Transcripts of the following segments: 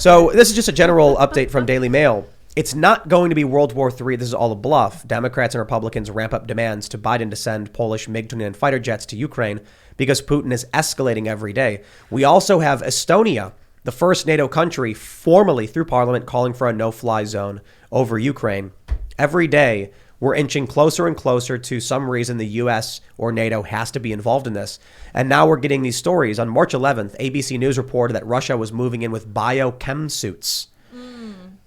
So this is just a general update from Daily Mail. It's not going to be World War III. This is all a bluff. Democrats and Republicans ramp up demands to Biden to send Polish MiG-29 fighter jets to Ukraine because Putin is escalating every day. We also have Estonia, the first NATO country, formally through parliament calling for a no-fly zone over Ukraine. Every day, we're inching closer and closer to some reason the U.S. or NATO has to be involved in this. And now we're getting these stories. On March 11th, ABC News reported that Russia was moving in with biochem suits.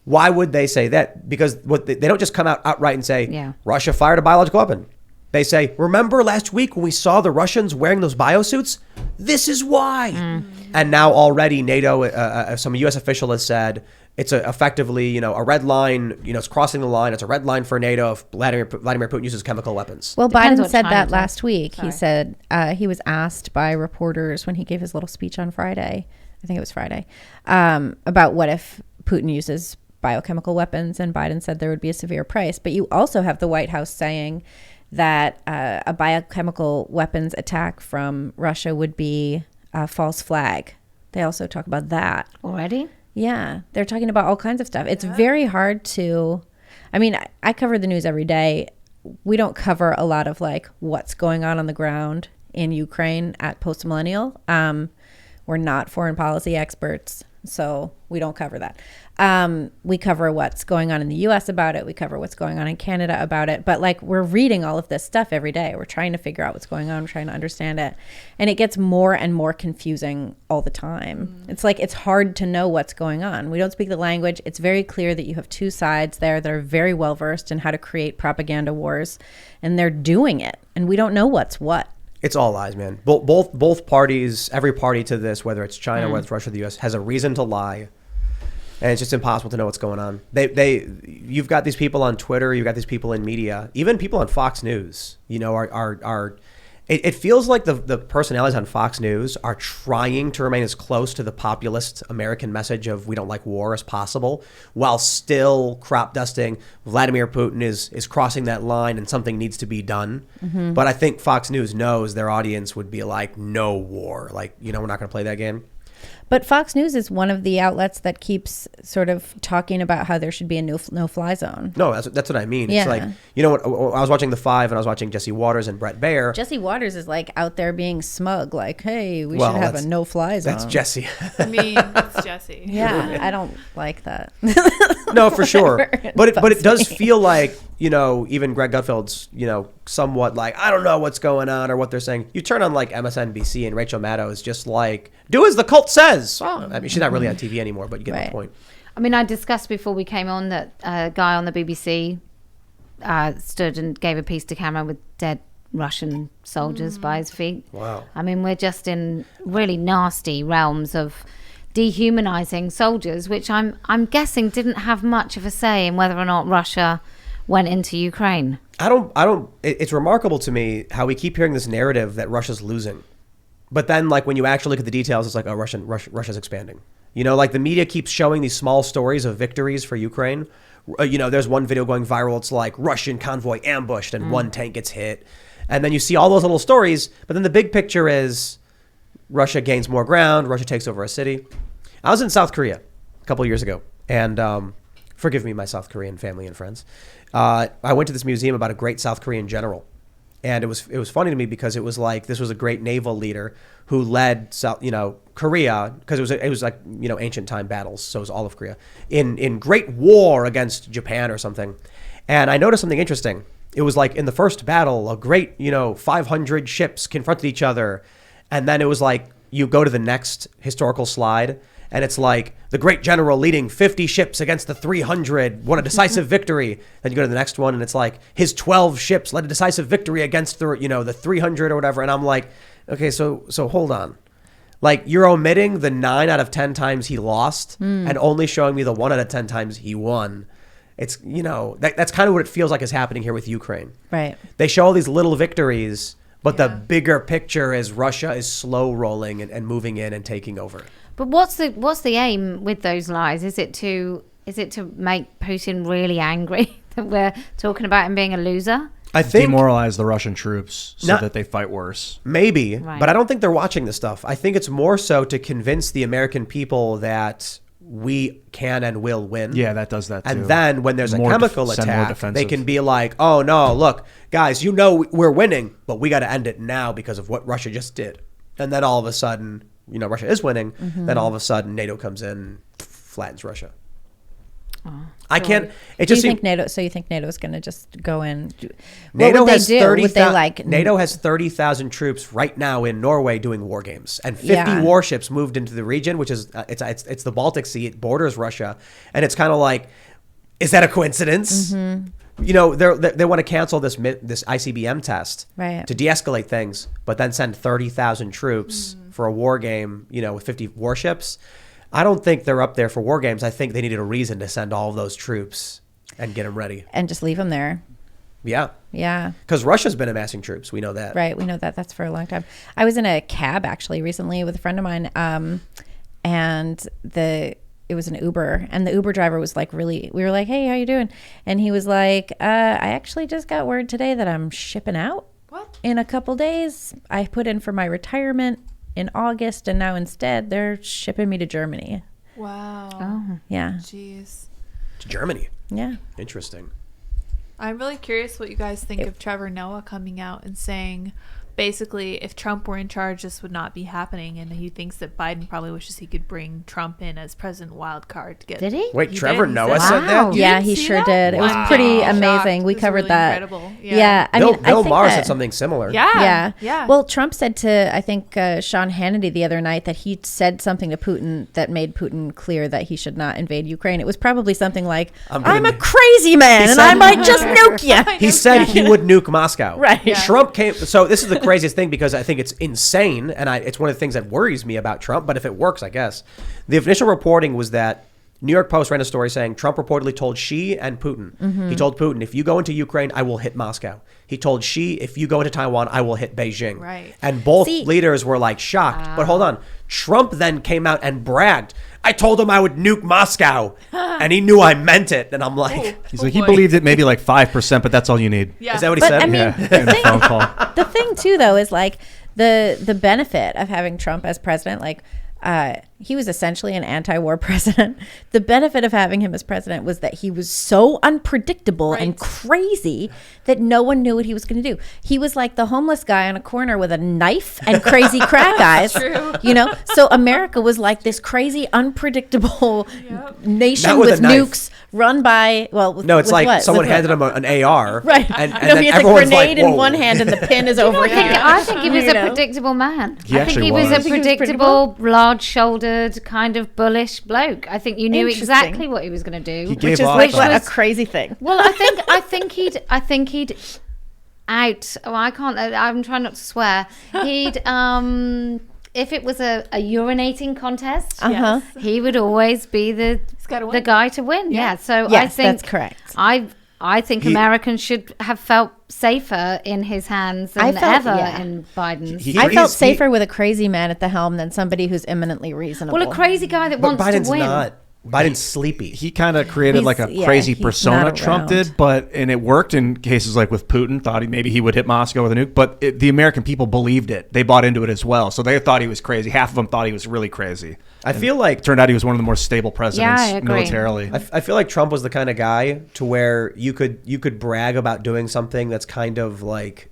Why would they say that? Because they don't just come out outright and say, Russia fired a biological weapon. They say, remember last week when we saw the Russians wearing those biosuits? This is why. And now already NATO, some U.S. official has said, it's effectively, a red line, it's crossing the line. It's a red line for NATO if Vladimir Putin uses chemical weapons. Well, Biden said that last week. Sorry. He said he was asked by reporters when he gave his little speech on Friday, I think it was Friday, about what if Putin uses biochemical weapons, and Biden said there would be a severe price. But you also have the White House saying that a biochemical weapons attack from Russia would be a false flag. They also talk about that. Already? Yeah, they're talking about all kinds of stuff. It's very hard to, I cover the news every day. We don't cover a lot of what's going on the ground in Ukraine at Post Millennial. We're not foreign policy experts, so we don't cover that. We cover what's going on in the U.S. about it. We cover what's going on in Canada about it. But we're reading all of this stuff every day. We're trying to figure out what's going on. We're trying to understand it. And it gets more and more confusing all the time. It's it's hard to know what's going on. We don't speak the language. It's very clear that you have two sides there that are very well versed in how to create propaganda wars. And they're doing it. And we don't know what's what. It's all lies, man. Both parties, every party to this, whether it's China, whether it's Russia or the U.S., has a reason to lie. And it's just impossible to know what's going on. You've got these people on Twitter, you've got these people in media, even people on Fox News, it feels like the personalities on Fox News are trying to remain as close to the populist American message of we don't like war as possible, while still crop dusting Vladimir Putin is crossing that line and something needs to be done. But I think Fox News knows their audience would be like, no war. We're not going to play that game. But Fox News is one of the outlets that keeps sort of talking about how there should be a no-fly zone. No, that's what I mean. Yeah. It's what I was watching The Five and I was watching Jesse Waters and Brett Baer. Jesse Waters is out there being smug, hey, we should have a no-fly zone. That's Jesse. It's Jesse. Yeah, I don't like that. No, for sure. But it does feel like, even Greg Gutfeld's, somewhat I don't know what's going on or what they're saying. You turn on MSNBC and Rachel Maddow is just do as the cult says. She's not really on TV anymore, but you get my point. I discussed before we came on that a guy on the BBC stood and gave a piece to camera with dead Russian soldiers by his feet. Wow. We're just in really nasty realms of dehumanizing soldiers, which I'm guessing didn't have much of a say in whether or not Russia went into Ukraine. It's remarkable to me how we keep hearing this narrative that Russia's losing. But then when you actually look at the details, it's Russia's expanding. The media keeps showing these small stories of victories for Ukraine. There's one video going viral. It's Russian convoy ambushed and one tank gets hit. And then you see all those little stories. But then the big picture is Russia gains more ground. Russia takes over a city. I was in South Korea a couple of years ago. And forgive me, my South Korean family and friends. I went to this museum about a great South Korean general. And it was funny to me because it was this was a great naval leader who led Korea, because it was ancient time battles, so it was all of Korea in great war against Japan or something. And I noticed something interesting. It was in the first battle, a great 500 ships confronted each other, and then it was you go to the next historical slide. And it's the great general leading 50 ships against the 300 won a decisive victory. Then you go to the next one and it's his 12 ships led a decisive victory against the 300 or whatever. And I'm okay, so hold on. You're omitting the 9 out of 10 times he lost and only showing me the 1 out of 10 times he won. It's, that's kind of what it feels like is happening here with Ukraine. Right. They show all these little victories, but the bigger picture is Russia is slow rolling and moving in and taking over. But what's the aim with those lies? Is it to make Putin really angry that we're talking about him being a loser? I think demoralize the Russian troops so that they fight worse. Maybe, right. But I don't think they're watching this stuff. I think it's more so to convince the American people that we can and will win. Yeah, that does that too. And then when there's a chemical send more attack, defensive. they can be like, oh no, look, guys, we're winning, but we got to end it now because of what Russia just did. And then all of a sudden, Russia is winning. Then all of a sudden NATO comes in, flattens Russia. I can't. It just think NATO? So you think NATO is going to just go in? NATO what would has they do? 30. Would they like? NATO has 30,000 troops right now in Norway doing war games, and 50 warships moved into the region, which is it's the Baltic Sea. It borders Russia, and it's kind of like, is that a coincidence? They want to cancel this ICBM test to de-escalate things, but then send 30,000 troops for a war game, with 50 warships. I don't think they're up there for war games. I think they needed a reason to send all of those troops and get them ready. And just leave them there. Yeah. Yeah. Because Russia's been amassing troops. We know that. Right. We know that. That's for a long time. I was in a cab actually recently with a friend of mine, and it was an Uber, and the Uber driver was like we were like, hey, how you doing? And he was like, I actually just got word today that I'm shipping out. What? In a couple days. I put in for my retirement in August, and now instead they're shipping me to Germany. Wow. Oh, yeah. Jeez. To Germany. Yeah. Interesting. I'm really curious what you guys think of Trevor Noah coming out and saying, basically, if Trump were in charge, this would not be happening, and he thinks that Biden probably wishes he could bring Trump in as president wildcard to get. Did he? Wait, He Trevor did. He Noah said- said that? Wow. Yeah, didn't he see sure that? did. It was Wow. pretty Shocked. amazing. We It was covered really that. incredible. Yeah. I Bill, mean, Bill I think Maher that- said something similar. Yeah. Yeah. Well, Trump said to, I think, Sean Hannity the other night that he said something to Putin that made Putin clear that he should not invade Ukraine. It was probably something like, I'm a crazy man and I might just nuke you. He said he would nuke Moscow. Right. Yeah. Trump came. So this is the craziest thing because I think it's insane, and it's one of the things that worries me about Trump. But if it works, I guess the initial reporting was that New York Post ran a story saying Trump reportedly told Xi and Putin. He told Putin, if you go into Ukraine, I will hit Moscow. He told Xi, if you go into Taiwan, I will hit Beijing. Right. And both leaders were like shocked. But hold on, Trump then came out and bragged. I told him I would nuke Moscow, and he knew I meant it. And I'm like, He's like, he believed it maybe like 5%, but that's all you need. Yeah. is that what he But said? I mean, Yeah, in the phone call. the thing too, though, is like the benefit of having Trump as president, like he was essentially an anti-war president. The benefit of having him as president was that he was so unpredictable and crazy that no one knew what he was going to do. He was like the homeless guy on a corner with a knife and crazy crack eyes. True. So America was like this crazy, unpredictable nation Not with with a knife. nukes run by. Well, No, it's with like what? someone With what? handed him an AR. Right. And No, then he has a everyone's grenade like, in whoa. one hand and the pin is over here. I think he was You a know? predictable man. He I think actually he was was. a I think he was predictable, large-shouldered, kind of bullish bloke. I think you knew Interesting. exactly what he was going to do. He gave Which is off like that. a crazy thing. Well, I think he'd out. Oh, I can't. I'm trying not to swear. He'd if it was a urinating contest, Uh-huh. he would always be the gotta win. guy to win. Yeah. So I Yes, think that's correct. I think Americans should have felt safer in his hands than ever in Biden's. He- I felt he's- safer with a crazy man at the helm than somebody who's imminently reasonable. Well, a crazy guy that But wants Biden's to win. not. Biden's sleepy. He kind of created like a He's- crazy he's persona not Trump around. did, and it worked in cases like with Putin. Thought maybe he would hit Moscow with a nuke, but the American people believed it. They bought into it as well, so they thought he was crazy. Half of them thought he was really crazy. I feel like It turned out he was one of the more stable presidents I agree. militarily. I feel like Trump was the kind of guy to where you could brag about doing something that's kind of like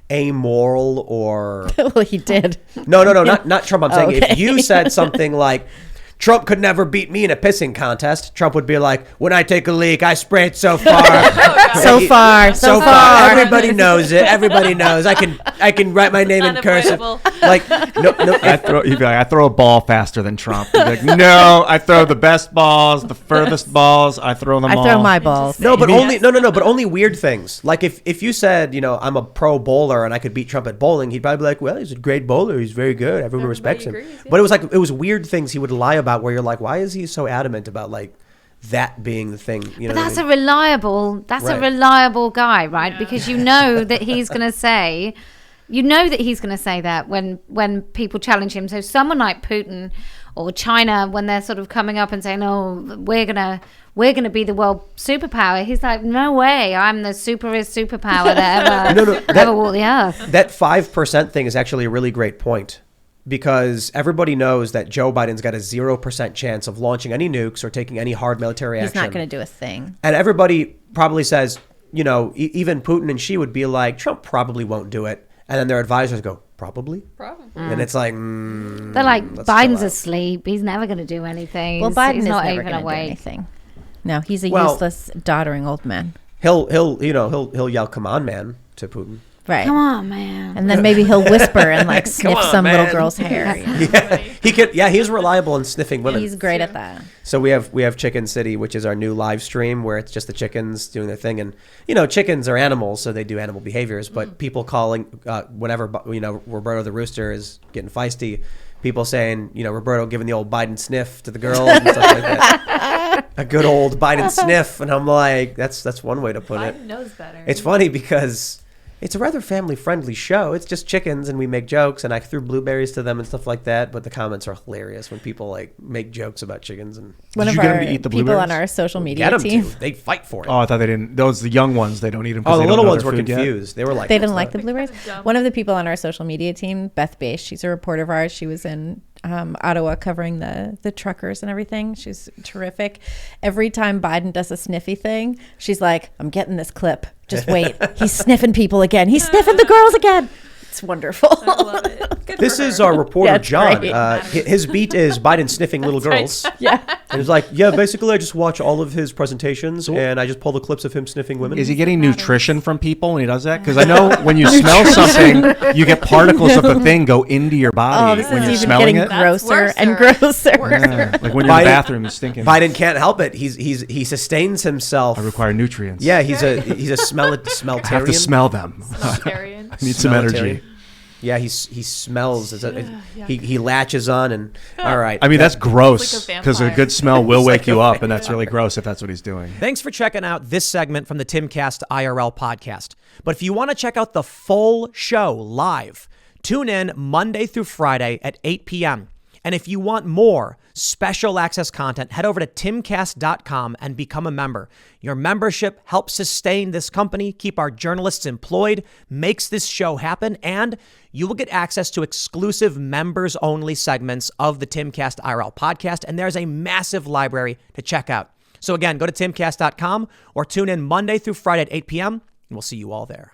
amoral or well, he did. no, not Trump. I'm saying Okay. if you said something like Trump could never beat me in a pissing contest, Trump would be like, when I take a leak, I spray it so far. So far. Everybody knows it. Everybody knows. I can write my name in cursive. Unavoidable. Like, no. He'd be like, I throw a ball faster than Trump. He'd be like, no, I throw the best balls, the furthest balls. I throw them all. I throw my balls. No, but only weird things. Like if you said, I'm a pro bowler and I could beat Trump at bowling, he'd probably be like, well, he's a great bowler. He's very good. Everyone respects him. agrees, yeah. But it was weird things he would lie about where you're like, why is he so adamant about like that being the thing? You know, But that's what I a mean? reliable Right. guy, right? Yeah. Because you know that he's going to say, that when people challenge him. So someone like Putin or China, when they're sort of coming up and saying, "Oh, we're gonna be the world superpower," he's like, "No way! I'm the superpower that ever No, ever walked the earth." That 5% thing is actually a really great point. because everybody knows that Joe Biden's got a 0% chance of launching any nukes or taking any hard military action. He's not going to do a thing. And everybody probably says, even Putin and she would be like, Trump probably won't do it. And then their advisors go, probably? And it's like, they're like, Biden's asleep. He's never going to do anything. Well, Biden He's is not never even going to do awake. anything. No, he's a useless, doddering old man. He'll yell, "Come on, man," to Putin. Right. Come on, man. And then maybe he'll whisper and like sniff on, some man. little girl's hair. He could. Yeah, he's reliable in sniffing women. He's great at that. So we have Chicken City, which is our new live stream where it's just the chickens doing their thing, and chickens are animals, so they do animal behaviors. But people calling whenever Roberto the rooster is getting feisty, people saying Roberto giving the old Biden sniff to the girls and stuff like that. A good old Biden sniff, and I'm like, that's one way to put it. Biden knows better. It's funny because it's a rather family-friendly show. It's just chickens, and we make jokes, and I threw blueberries to them and stuff like that. But the comments are hilarious when people make jokes about chickens. And One of you get our them to eat the people blueberries? on our social media get them team. to. They fight for it. Oh, I thought they didn't. Those the young ones, they don't eat them. Oh, the they little don't know ones their were food yet. confused. They were like, They didn't "What's like the that?" blueberries. dumb. One of the people on our social media team, Beth Bass, she's a reporter of ours. She was in Ottawa covering the truckers and everything. She's terrific. Every time Biden does a sniffy thing, she's like, I'm getting this clip. Just wait. He's sniffing people again. He's sniffing the girls again. It's wonderful. I love it. Good This for is her. our reporter, Yeah, it's John. great. His beat is Biden sniffing little girls. Yeah. And he's like, yeah, basically I just watch all of his presentations and I just pull the clips of him sniffing women. Is he getting nutrition from people when he does that? Because I know when you smell something, you get particles of the thing go into your Oh, body this when is you're even smelling getting it. That's grosser and worser. grosser. Yeah, like when you're in Biden- the bathroom, you're stinking. Biden can't help it. He sustains himself. I require nutrients. Yeah, he's a smeltarian. I have to smell them. Smeltarian. I need some energy. Yeah, he smells. He latches on and all right. I mean, that's Like gross a because a vampire. good smell will He's wake like you a up, and that's really gross if that's what he's doing. Thanks for checking out this segment from the Timcast IRL podcast. But if you want to check out the full show live, tune in Monday through Friday at 8 p.m. And if you want more special access content, head over to timcast.com and become a member. Your membership helps sustain this company, keep our journalists employed, makes this show happen, and you will get access to exclusive members-only segments of the Timcast IRL podcast, and there's a massive library to check out. So again, go to timcast.com or tune in Monday through Friday at 8 p.m., and we'll see you all there.